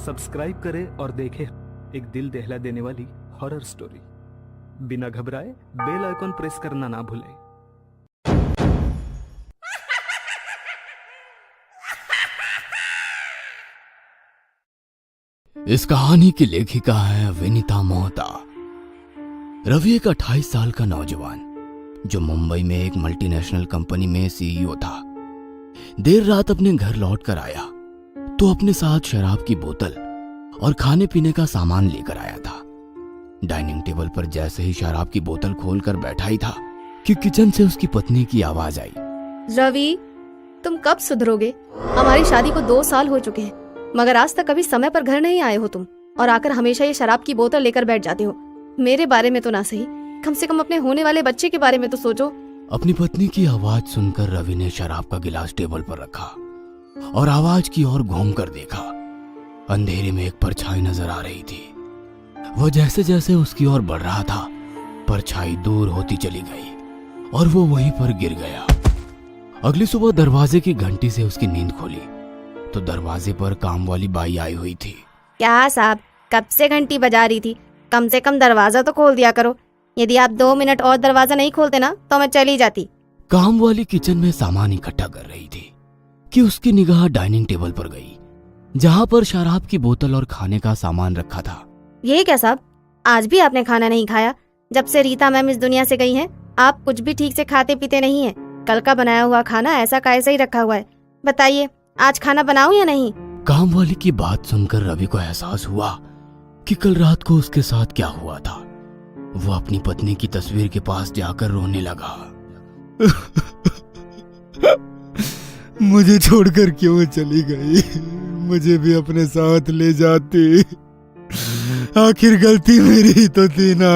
Subscribe करें और देखें एक दिल दहला देने वाली हॉरर स्टोरी। बिना घबराए बेल आइकॉन प्रेस करना ना भूलें। इस कहानी की लेखिका है विनीता मोहता। रवि एक 28 साल का नौजवान जो मुंबई में एक मल्टीनेशनल कंपनी में सीईओ था। देर रात अपने घर लौट कर आया तो अपने साथ शराब की बोतल और खाने पीने का सामान लेकर आया था। डाइनिंग टेबल पर जैसे ही शराब की बोतल खोलकर बैठा ही था कि किचन से उसकी पत्नी की आवाज आई। रवि, तुम कब सुधरोगे? हमारी शादी को 2 साल हो चुके हैं, मगर आज तक कभी समय पर घर नहीं आए हो तुम, और आकर हमेशा ये शराब की बोतल लेकर बैठ जाते हो। मेरे बारे में तो ना सही, कम से कम अपने होने वाले बच्चे के बारे में तो सोचो। अपनी पत्नी की आवाज सुनकर रवि ने शराब का गिलास टेबल पर रखा और आवाज की ओर घूमकर देखा। अंधेरे में एक परछाई नजर आ रही थी। वो जैसे जैसे उसकी ओर बढ़ रहा था, परछाई दूर होती चली गई और वो वहीं पर गिर गया। अगली सुबह दरवाजे की घंटी से उसकी नींद खुली तो दरवाजे पर काम वाली बाई आई हुई थी। क्या साहब, कब से घंटी बजा रही थी? कम से कम दरवाजा तो खोल दिया करो। यदि आप 2 मिनट और दरवाजा नहीं खोलते ना तो मैं चली जाती। काम वाली किचन में सामान इकट्ठा कर रही थी कि उसकी निगाह डाइनिंग टेबल पर गई, जहां पर शराब की बोतल और खाने का सामान रखा था। ये क्या साहब, आज भी आपने खाना नहीं खाया? जब से रीता मैम इस दुनिया से गई हैं, आप कुछ भी ठीक से खाते पीते नहीं हैं। कल का बनाया हुआ खाना ऐसा का ऐसा ही रखा हुआ है। बताइए, आज खाना बनाऊं या नहीं? काम वाली की बात सुनकर रवि को एहसास हुआ कि कल रात को उसके साथ क्या हुआ था। वो अपनी पत्नी की तस्वीर के पास जाकर रोने लगा। मुझे छोड़कर क्यों चली गई? मुझे भी अपने साथ ले जाती। आखिर गलती मेरी ही तो थी ना।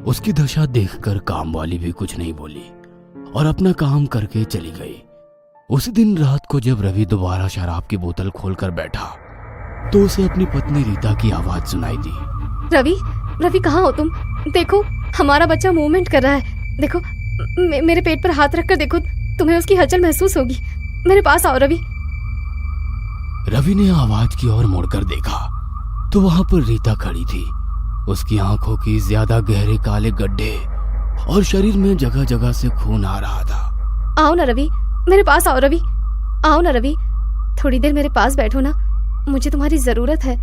उसकी दशा देखकर काम वाली भी कुछ नहीं बोली और अपना काम करके चली गई। उसी दिन रात को जब रवि दोबारा शराब की बोतल खोलकर बैठा तो उसे अपनी पत्नी रीता की आवाज सुनाई दी। रवि, रवि कहाँ हो तुम? देखो, हमारा बच्चा मूवमेंट कर रहा है। देखो, मेरे पेट पर हाथ रखकर देखो, तुम्हें उसकी हलचल महसूस होगी। मेरे पास आओ रवि। रवि ने आवाज की ओर मुड़कर देखा तो वहां पर रीता खड़ी थी। उसकी आंखों की ज्यादा गहरे काले गड्ढे और शरीर में जगह जगह से खून आ रहा था। आओ ना रवि, मेरे पास आओ रवि। आओ ना रवि, थोड़ी देर मेरे पास बैठो ना, मुझे तुम्हारी जरूरत है।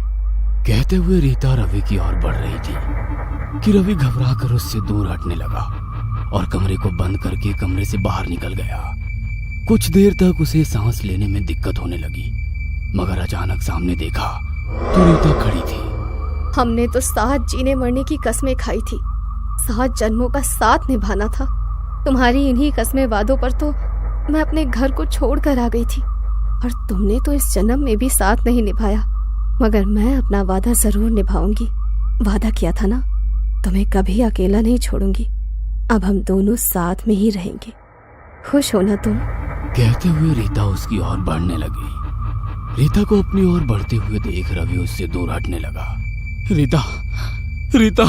कहते हुए रीता रवि की ओर बढ़ रही थी कि रवि घबरा कर उससे दूर हटने लगा और कमरे को बंद करके कमरे से बाहर निकल गया। कुछ देर तक उसे सांस लेने में दिक्कत होने लगी, मगर अचानक सामने देखा तो रीता खड़ी थी। हमने तो 7 जीने मरने की कस्में खाई थी, 7 जन्मों का साथ निभाना था। तुम्हारी इन्हीं कस्में वादों पर तो मैं अपने घर को छोड़कर आ गई थी, और तुमने तो इस जन्म में भी साथ नहीं निभाया। मगर मैं अपना वादा जरूर निभाऊंगी। वादा किया था ना, तुम्हें कभी अकेला नहीं छोड़ूंगी। अब हम दोनों साथ में ही रहेंगे। खुश हो ना तुम? कहते हुए रीता उसकी ओर बढ़ने लगी। रीता को अपनी ओर बढ़ते हुए देख रवि उससे दूर हटने लगा। रीता, रीता,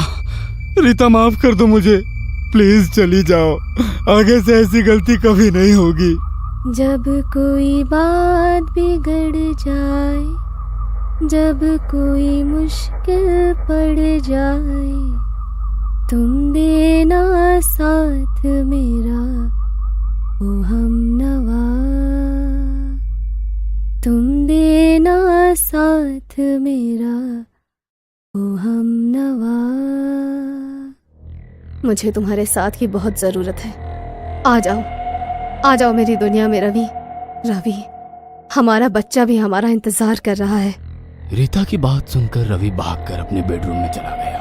रीता माफ कर दो मुझे, प्लीज चली जाओ। आगे से ऐसी गलती कभी नहीं होगी। जब कोई बात बिगड़ जाए, जब कोई मुश्किल पड़ जाए, तुम देना साथ मेरा ओ हमनवा, तुम देना साथ मेरा ओ हमनवा। मुझे तुम्हारे साथ की बहुत जरूरत है। आ जाओ, आ जाओ मेरी दुनिया में रवि। रवि, हमारा बच्चा भी हमारा इंतजार कर रहा है। रीता की बात सुनकर रवि भागकर अपने बेडरूम में चला गया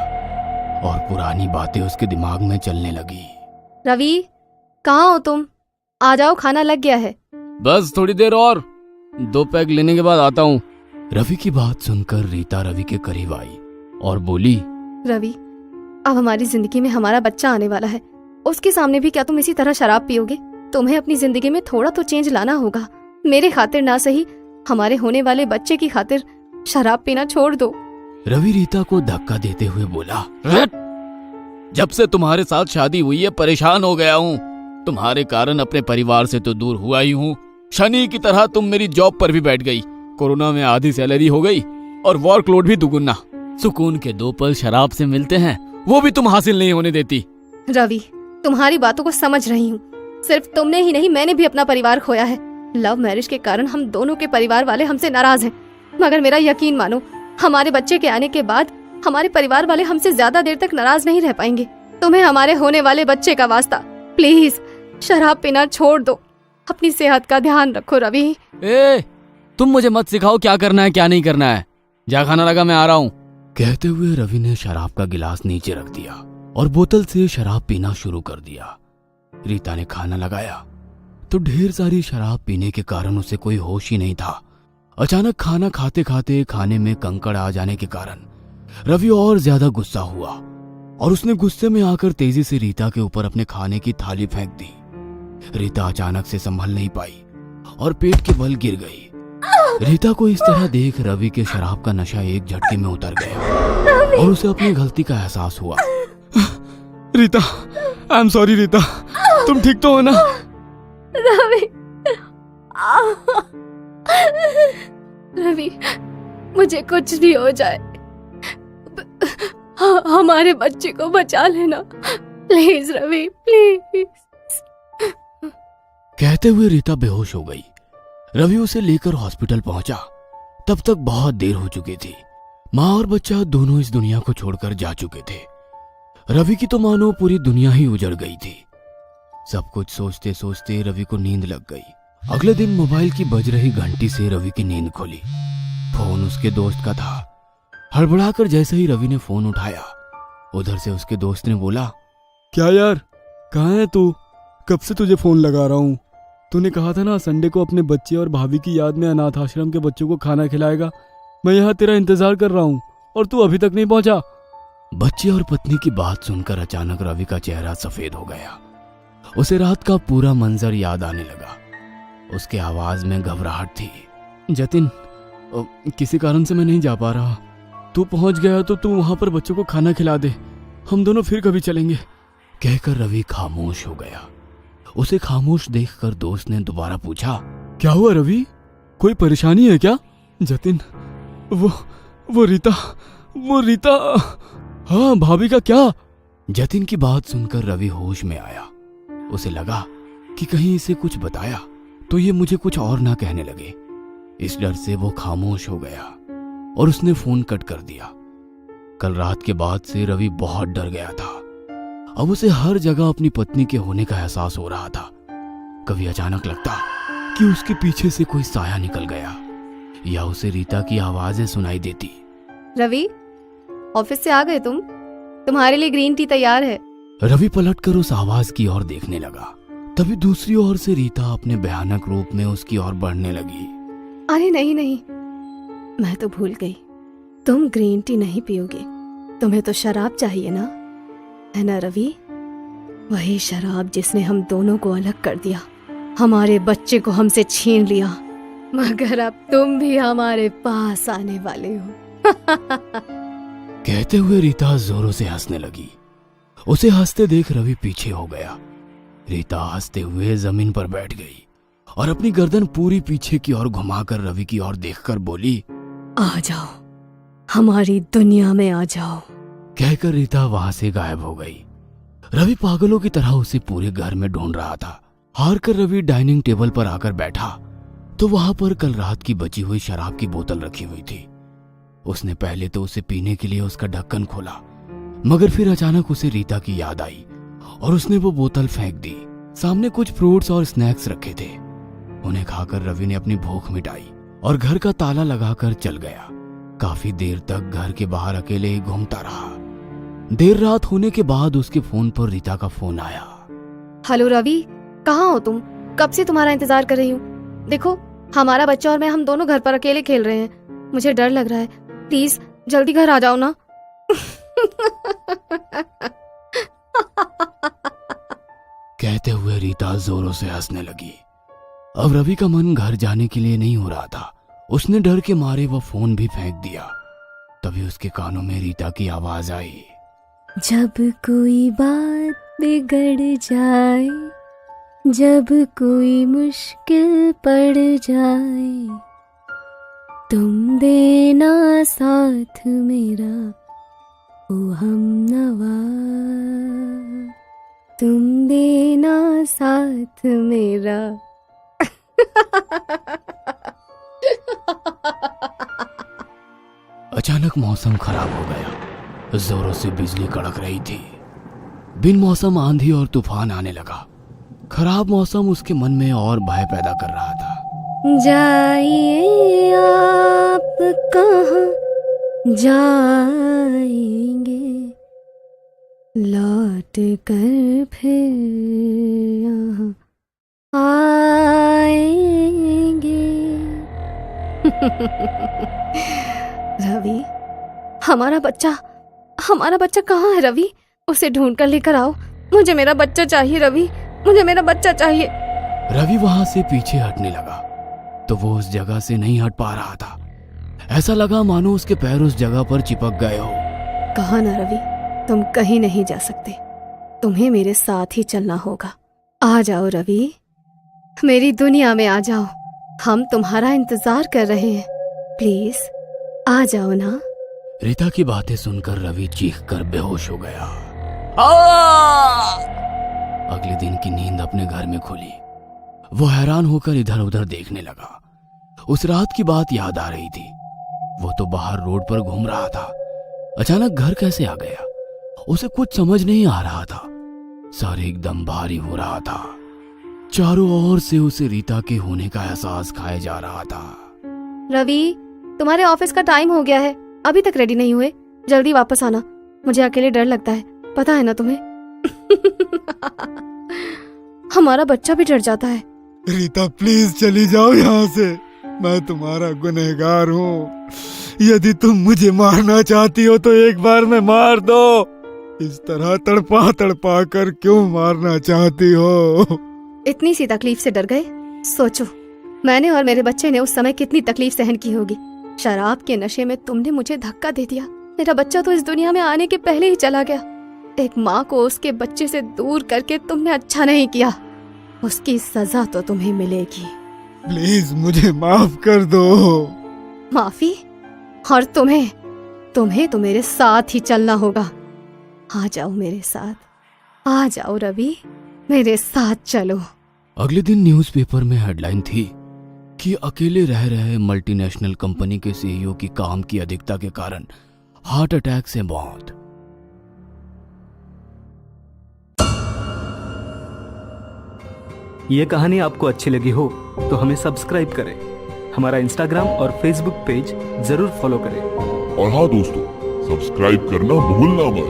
और पुरानी बातें उसके दिमाग में चलने लगी। रवि, कहाँ हो तुम? आ जाओ, खाना लग गया है। बस थोड़ी देर और, 2 पैक लेने के बाद आता हूँ। रवि की बात सुनकर रीता रवि के करीब आई और बोली, रवि, अब हमारी जिंदगी में हमारा बच्चा आने वाला है। उसके सामने भी क्या तुम इसी तरह शराब पियोगे? तुम्हें अपनी जिंदगी में थोड़ा तो चेंज लाना होगा। मेरे खातिर ना सही, हमारे होने वाले बच्चे की खातिर शराब पीना छोड़ दो। रवि रीता को धक्का देते हुए बोला, जब से तुम्हारे साथ शादी हुई है परेशान हो गया हूँ। तुम्हारे कारण अपने परिवार से तो दूर हुआ ही हूँ। शनि की तरह तुम मेरी जॉब पर भी बैठ गई। कोरोना में आधी सैलरी हो गई और वर्कलोड भी दुगुना। सुकून के 2 पल शराब से मिलते हैं, वो भी तुम हासिल नहीं होने देती। रवि, तुम्हारी बातों को समझ रही हूँ। सिर्फ तुमने ही नहीं, मैंने भी अपना परिवार खोया है। लव मैरिज के कारण हम दोनों के परिवार वाले हमसे नाराज हैं, मगर मेरा यकीन मानो, हमारे बच्चे के आने के बाद हमारे परिवार वाले हमसे ज्यादा देर तक नाराज नहीं रह पाएंगे। तुम्हें हमारे होने वाले बच्चे का वास्ता, प्लीज शराब पीना छोड़ दो। अपनी सेहत का ध्यान रखो रवि। तुम मुझे मत सिखाओ क्या करना है क्या नहीं करना है। जा खाना लगा, मैं आ रहा हूँ। कहते हुए रवि ने शराब का गिलास नीचे रख दिया और बोतल से शराब पीना शुरू कर दिया। रीता ने खाना लगाया तो ढेर सारी शराब पीने के कारण उसे कोई होश ही नहीं था। अचानक खाना खाते खाते खाने में कंकड़ आ जाने के कारण रवि और ज्यादा गुस्सा हुआ और उसने गुस्से में आकर तेजी से रीता के ऊपर अपने खाने की थाली फेंक दी। रीता अचानक से संभल नहीं पाई और पेट के बल गिर गई। रीता को इस तरह देख रवि के शराब का नशा एक झटके में उतर गया और उसे अपनी गलती का एहसास हुआ। Rita, I am sorry Rita, तुम ठीक तो हो ना? रवि, रवि, मुझे कुछ भी हो जाए, हमारे बच्चे को बचा लेना प्लीज रवि, प्लीज। कहते हुए रीता बेहोश हो गई। रवि उसे लेकर हॉस्पिटल पहुंचा। तब तक बहुत देर हो चुकी थी। माँ और बच्चा दोनों इस दुनिया को छोड़कर जा चुके थे। रवि की तो मानो पूरी दुनिया ही उजड़ गई थी। सब कुछ सोचते सोचते रवि को नींद लग गई। अगले दिन मोबाइल की बज रही घंटी से रवि की नींद खुली। फोन उसके दोस्त का था। हड़बड़ाकर जैसे ही रवि ने फोन उठाया, उधर से उसके दोस्त ने बोला, क्या यार, कहाँ है तू? कब से तुझे फोन लगा रहा हूँ। तूने कहा था ना संडे को अपने बच्चे और भाभी की याद में अनाथ आश्रम के बच्चों को खाना खिलाएगा। मैं यहाँ तेरा इंतजार कर रहा हूँ और तू अभी तक नहीं पहुंचा। बच्चे और पत्नी की बात सुनकर अचानक रवि का चेहरा सफेद हो गया। उसे रात का पूरा मंजर याद आने लगा। उसके आवाज में घबराहट थी। जतिन, किसी कारण से मैं नहीं जा पा रहा। तू पहुंच गया तो तू वहां पर बच्चों को खाना खिला दे, हम दोनों फिर कभी चलेंगे। कहकर रवि खामोश हो गया। उसे खामोश देखकर दोस्त ने दोबारा पूछा, क्या हुआ रवि, कोई परेशानी है क्या? जतिन, वो रीता। हाँ, भाभी का क्या? जतिन की बात सुनकर रवि होश में आया। उसे लगा कि कहीं इसे कुछ बताया तो ये मुझे कुछ और ना कहने लगे। इस डर से वो खामोश हो गया और उसने फोन कट कर दिया। कल रात के बाद से रवि बहुत डर गया था। अब उसे हर जगह अपनी पत्नी के होने का एहसास हो रहा था। कभी अचानक लगता कि उसके पीछे से कोई साया निकल गया या उसे रीता की आवाजें सुनाई देती। रवि, ऑफिस से आ गए तुम? तुम्हारे लिए ग्रीन टी तैयार है। रवि पलटकर उस आवाज की ओर देखने लगा। तभी दूसरी ओर से रीता अपने भयानक रूप में उसकी ओर बढ़ने लगी। अरे नहीं, मैं तो भूल गई, तुम ग्रीन टी नहीं पियोगे। तुम्हें तो शराब चाहिए ना, है ना रवि? वही शराब जिसने हम दोनों को अलग कर दिया, हमारे बच्चे को हमसे छीन लिया, मगर अब तुम भी हमारे पास आने वाले हो। कहते हुए रीता जोरों से हंसने लगी। उसे हंसते देख रवि पीछे हो गया। रीता हंसते हुए जमीन पर बैठ गई और अपनी गर्दन पूरी पीछे की ओर घुमाकर रवि की ओर देखकर बोली, आ जाओ, हमारी दुनिया में आ जाओ। कहकर रीता वहां से गायब हो गई। रवि पागलों की तरह उसे पूरे घर में ढूंढ रहा था। हार कर रवि डाइनिंग टेबल पर आकर बैठा तो वहां पर कल रात की बची हुई शराब की बोतल रखी हुई थी। उसने पहले तो उसे पीने के लिए उसका ढक्कन खोला, मगर फिर अचानक उसे रीता की याद आई और उसने वो बोतल फेंक दी। सामने कुछ फ्रूट्स और स्नैक्स रखे थे। उन्हें खाकर रवि ने अपनी भूख मिटाई और घर का ताला लगाकर चल गया। काफी देर तक घर के बाहर अकेले ही घूमता रहा। देर रात होने के बाद उसके फोन पर रीता का फोन आया। हेलो रवि, कहाँ हो तुम? कब से तुम्हारा इंतजार कर रही हूँ। देखो, हमारा बच्चा और मैं, हम दोनों घर पर अकेले खेल रहे हैं। मुझे डर लग रहा है, प्लीज जल्दी घर आ जाओ ना। कहते हुए रीता जोरों से हंसने लगी। अब रवि का मन घर जाने के लिए नहीं हो रहा था। उसने डर के मारे वो फोन भी फेंक दिया। तभी उसके कानों में रीता की आवाज आई, जब कोई बात बिगड़ जाए, जब कोई मुश्किल पड़ जाए, तुम देना साथ मेरा ओ हमनवा, तुम देना साथ मेरा। अचानक मौसम खराब हो गया। जोरों से बिजली कड़क रही थी। बिन मौसम आंधी और तूफान आने लगा। खराब मौसम उसके मन में और भय पैदा कर रहा था। जाइए आप कहाँ जाएंगे, लौट कर फिर यहाँ आएंगे। रवि, हमारा बच्चा कहाँ है रवि? उसे ढूंढ कर लेकर आओ। मुझे मेरा बच्चा चाहिए रवि, मुझे मेरा बच्चा चाहिए। रवि वहां से पीछे हटने लगा तो वो उस जगह से नहीं हट पा रहा था। ऐसा लगा मानो उसके पैर उस जगह पर चिपक गए हो। कहा ना रवि, तुम कहीं नहीं जा सकते, तुम्हें मेरे साथ ही चलना होगा। आ जाओ रवि, मेरी दुनिया में आ जाओ। हम तुम्हारा इंतजार कर रहे हैं, प्लीज आ जाओ ना। रीता की बातें सुनकर रवि चीख कर बेहोश हो गया। अगले दिन की नींद अपने घर में खुली। वो हैरान होकर इधर उधर देखने लगा। उस रात की बात याद आ रही थी। वो तो बाहर रोड पर घूम रहा था, अचानक घर कैसे आ गया उसे कुछ समझ नहीं आ रहा था। सर एकदम भारी हो रहा था। चारों ओर से उसे रीता के होने का एहसास खाए जा रहा था। रवि, तुम्हारे ऑफिस का टाइम हो गया है, अभी तक रेडी नहीं हुए, जल्दी वापस आना। मुझे अकेले डर लगता है, पता है ना तुम्हें। हमारा बच्चा भी डर जाता है। रीता प्लीज चली जाओ यहाँ से, मैं तुम्हारा गुनहगार हूँ। यदि तुम मुझे मारना चाहती हो तो एक बार में मार दो। इस तरह तड़पा तड़पा कर क्यों मारना चाहती हो? इतनी सी तकलीफ से डर गए? सोचो, मैंने और मेरे बच्चे ने उस समय कितनी तकलीफ सहन की होगी। शराब के नशे में तुमने मुझे धक्का दे दिया। मेरा बच्चा तो इस दुनिया में आने के पहले ही चला गया। एक माँ को उसके बच्चे से दूर करके तुमने अच्छा नहीं किया। उसकी सजा तो तुम्हें मिलेगी। प्लीज मुझे माफ कर दो। माफी? और तुम्हें तो मेरे साथ ही चलना होगा। आ जाओ मेरे साथ, आ जाओ रवि, मेरे साथ चलो। अगले दिन न्यूज़पेपर में हेडलाइन थी कि अकेले रह रहे मल्टीनेशनल कंपनी के सीईओ की काम की अधिकता के कारण हार्ट अटैक से मौत। ये कहानी आपको अच्छी लगी हो तो हमें सब्सक्राइब करें, हमारा इंस्टाग्राम और फेसबुक पेज जरूर फॉलो करें। और हाँ दोस्तों, सब्सक्राइब करना भूलना मत।